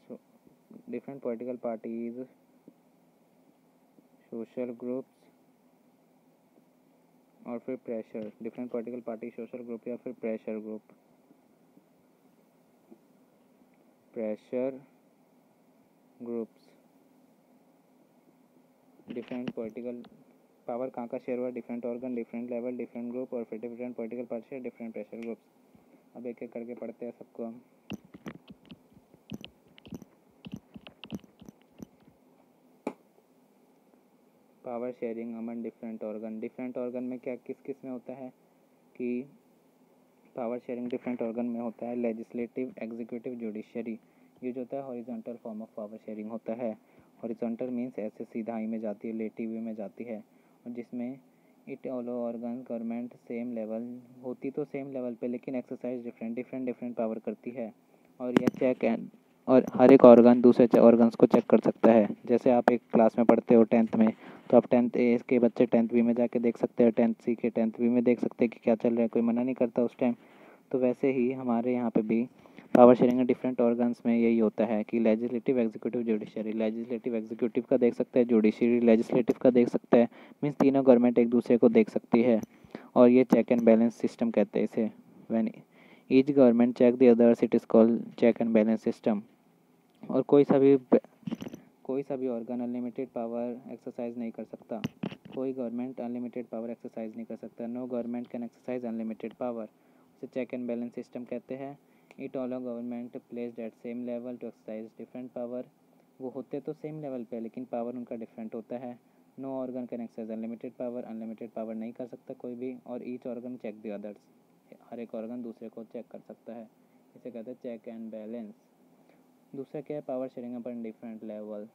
different political parties, social groups, और फिर pressure, different political party, social group या फिर pressure group, pressure groups, different political power कहाँ का शेयर हुआ, different organ, different level, different group, और फिर different political party, different pressure groups. अब एक एक करके पढ़ते हैं सबको हम। Power sharing among different organ में क्या किस किस में होता है कि पावर शेयरिंग डिफरेंट ऑर्गन में होता है लेजिस्लेटिव, एग्जीक्यूटिव, जुडिशरी। ये जो होता है horizontal form of power sharing होता है। हॉरिजॉन्टल मीन्स ऐसे सीधाई में जाती है, लेटी वे में जाती है, और जिसमें it all organ government same level होती तो सेम लेवल पे, लेकिन एक्सरसाइज डिफरेंट पावर करती है। और यह चेक एंड और हर एक ऑर्गन दूसरे ऑर्गन्स को चेक कर सकता है। जैसे आप एक क्लास में पढ़ते हो 10th में, तो आप 10th ए के बच्चे 10th बी में जाके देख सकते हैं, 10th सी के 10th बी में देख सकते हैं कि क्या चल रहा है, कोई मना नहीं करता उस टाइम। तो वैसे ही हमारे यहाँ पे भी पावर शेयरिंग के डिफरेंट ऑर्गन्स में यही होता है कि legislative, executive, judiciary. Legislative executive का देख सकते हैं, जुडिशरी लेजिस्लेटिव का देख सकता है, मीन्स तीनों गवर्नमेंट एक दूसरे को देख सकती है। और ये चेक एंड बैलेंस सिस्टम कहते हैं इसे। When each government check the others it is called check and balance system. और कोई सा भी ऑर्गन अनलिमिटेड पावर एक्सरसाइज नहीं कर सकता। कोई गवर्नमेंट अनलिमिटेड पावर एक्सरसाइज नहीं कर सकता। No government can exercise unlimited power. उसे चेक एंड बैलेंस सिस्टम कहते हैं। It all government placed at same level to exercise different power. वो होते तो सेम लेवल पे, लेकिन पावर उनका डिफरेंट होता है। No organ can exercise unlimited power नहीं कर सकता कोई भी। और each organ check the others, हर एक ऑर्गन दूसरे को चेक कर सकता है। इसे कहते हैं चेक एंड बैलेंस। दूसरा क्या है पावर शेयरिंग अपन different level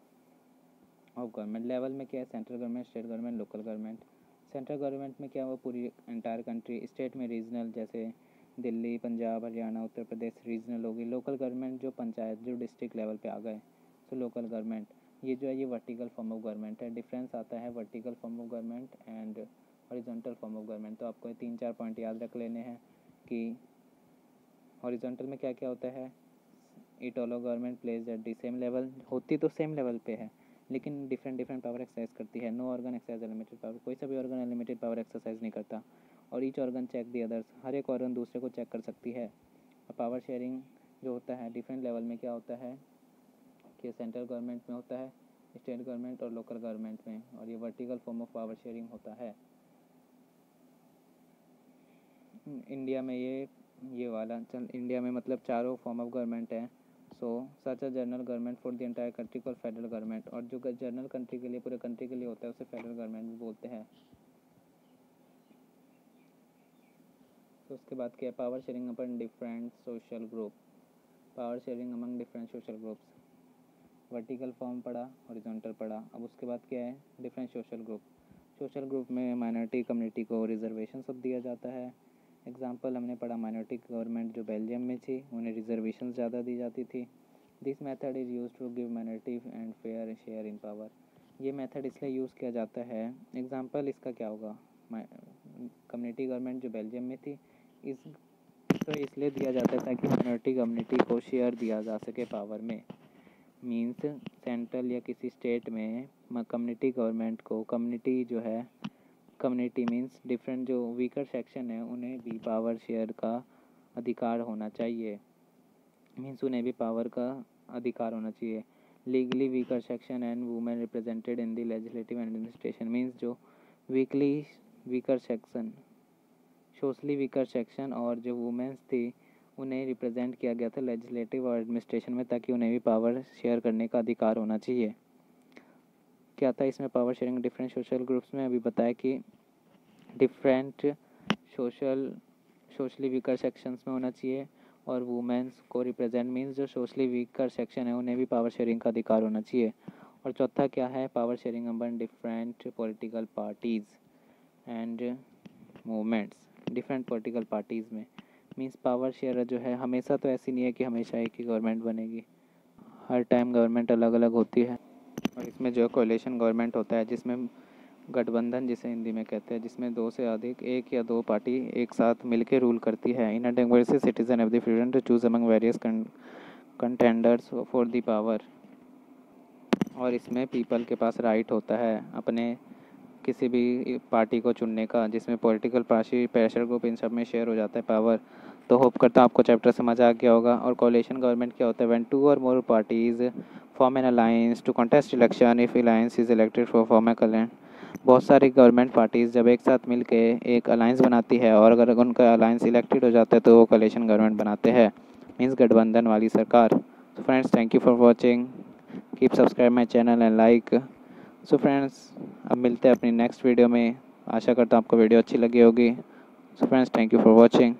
of government. Level में क्या है central government, state government, local government. Central government में क्या वो पूरी एंटायर कंट्री, स्टेट में रीजनल जैसे दिल्ली, पंजाब, हरियाणा, उत्तर प्रदेश रीजनल होगी। लोकल गवर्नमेंट जो पंचायत जो डिस्ट्रिक्ट लेवल पे आ गए तो लोकल गवर्नमेंट। ये जो है ये वर्टिकल फॉर्म ऑफ गवर्नमेंट है। डिफरेंस आता है vertical form of government and horizontal form of government. तो आपको 3-4 पॉइंट याद रख लेने हैं कि हॉरिजॉन्टल में क्या क्या होता है। It all government place at the same level, होती तो सेम लेवल पे है लेकिन डिफरेंट पावर एक्सरसाइज करती है। No organ exercise unlimited power, कोई सा भी ऑर्गन अनलिमिटेड पावर एक्सरसाइज नहीं करता। और each organ check the others, हर एक ऑर्गन दूसरे को चेक कर सकती है। और पावर शेयरिंग जो होता है डिफरेंट लेवल में क्या होता है कि सेंट्रल गवर्नमेंट में होता है, स्टेट गवर्नमेंट और लोकल गवर्नमेंट में। और ये vertical form of power sharing होता है। इंडिया में ये वाला इंडिया में मतलब चारों फॉर्म ऑफ गवर्नमेंट है। So such a general government for the entire country call federal government. और जो जनरल कंट्री के लिए पूरे कंट्री के लिए होता है उसे फेडरल गवर्नमेंट भी बोलते हैं। तो उसके बाद क्या है पावर शेयरिंग अपन different social group. Power sharing among different social groups. Vertical form पढ़ा, हॉरिजॉन्टल पढ़ा। अब उसके बाद क्या है different social group. Social group में माइनॉरिटी कम्युनिटी को रिजर्वेशन सब दिया जाता है। एग्जाम्पल हमने पढ़ा माइनॉरिटी गवर्नमेंट जो बेल्जियम में थी उन्हें रिजर्वेशन ज़्यादा दी जाती थी। This method is use to give minority and fair share in power. ये मेथड इसलिए यूज़ किया जाता है, एग्जाम्पल इसका क्या होगा, कम्युनिटी गवर्नमेंट जो बेल्जियम में थी इसको इसलिए दिया जाता है ताकि माइनॉरिटी कम्युनिटी को शेयर दिया जा सके पावर में। मीन्स सेंट्रल या किसी स्टेट में कम्युनिटी गवर्नमेंट को कम्युनिटी जो है, कम्युनिटी मीन्स डिफरेंट जो वीकर सेक्शन है उन्हें भी पावर शेयर का अधिकार होना चाहिए। मीन्स उन्हें भी पावर का अधिकार होना चाहिए। Legally weaker section and women represented in the legislative administration. Means जो weaker section, socially weaker section और जो वुमेन्स थी उन्हें रिप्रेजेंट किया गया था लेजिस्लेटिव और एडमिनिस्ट्रेशन में ताकि उन्हें भी पावर शेयर करने का अधिकार होना चाहिए। क्या था इसमें power sharing different social groups में अभी बताया कि different social socially weaker sections में होना चाहिए, और वुमेन्स को रिप्रेजेंट मीन्स जो सोशली वीकर सेक्शन है उन्हें भी पावर शेयरिंग का अधिकार होना चाहिए। और चौथा क्या है, power sharing among different political parties and movements. Different political parties में मीन्स पावर शेयर जो है हमेशा तो ऐसी नहीं है कि हमेशा एक ही गवर्नमेंट बनेगी, हर टाइम गवर्नमेंट अलग अलग होती है। और इसमें जो कोalition गवर्नमेंट होता है, जिसमें गठबंधन जिसे हिंदी में कहते हैं, जिसमें दो से अधिक एक या दो पार्टी एक साथ मिलकर रूल करती है। In a democracy citizen have the freedom to choose among various contenders for the power. और इसमें पीपल के पास राइट होता है अपने किसी भी पार्टी को चुनने का, जिसमें political party pressure group in सब में शेयर हो जाता है पावर। तो होप करता हूँ आपको चैप्टर समझ आ गया होगा। और कोalition गवर्नमेंट क्या होता है, व्हेन 2 और more parties form an alliance to contest election if alliance is elected for form a कल्याण। बहुत सारी गवर्नमेंट पार्टीज़ जब एक साथ मिल के एक अलायंस बनाती है और अगर उनका अलायंस इलेक्टेड हो जाता है तो वो कोalition गवर्नमेंट बनाते हैं, मीन्स गठबंधन वाली सरकार। तो friends, thank you for watching, keep subscribe my channel and like. So friends, अब मिलते हैं अपनी नेक्स्ट वीडियो में। आशा करता हूँ आपको वीडियो अच्छी लगी होगी। So friends, thank you for watching.